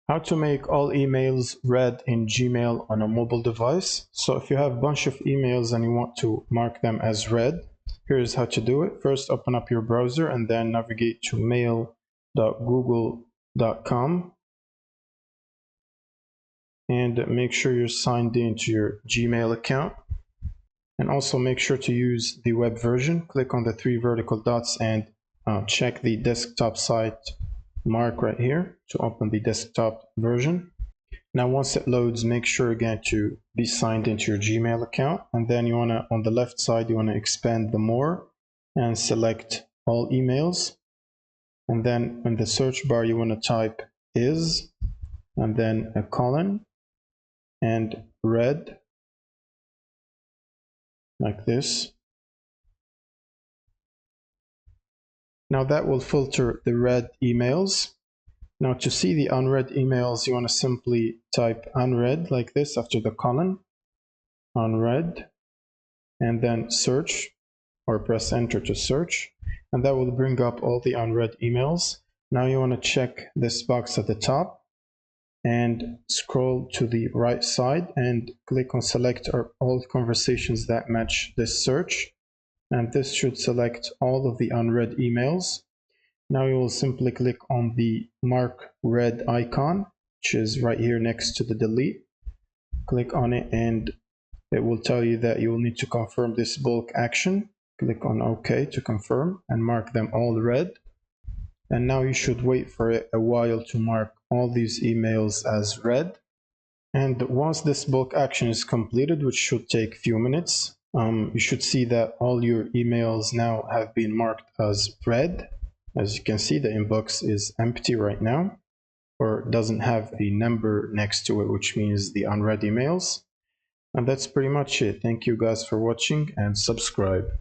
How to make all emails read in Gmail on a mobile device. So if you have a bunch of emails and you want to mark them as read, here's how to do it. First, open up your browser and then navigate to mail.google.com and make sure you're signed into your Gmail account. And also make sure to use the web version. Click on the three vertical dots and check the desktop site mark right here to open the desktop version. Now once it loads, make sure again to be signed into your Gmail account, and then you want to, on the left side, you want to expand the more and select all emails, and then in the search bar you want to type is and then a colon and read like this. Now that will filter the read emails. Now to see the unread emails, you want to simply type unread like this after the colon, unread, and then search or press enter to search, and that will bring up all the unread emails. Now you want to check this box at the top and scroll to the right side and click on select all conversations that match this search, and this should select all of the unread emails. Now you will simply click on the mark read icon, which is right here next to the delete. Click on it and it will tell you that you will need to confirm this bulk action. Click on OK to confirm and mark them all read. And now you should wait for it a while to mark all these emails as read. And once this bulk action is completed, which should take a few minutes, you should see that all your emails now have been marked as read. As you can see, the inbox is empty right now, or doesn't have a number next to it, which means the unread emails. And that's pretty much it. Thank you guys for watching and subscribe.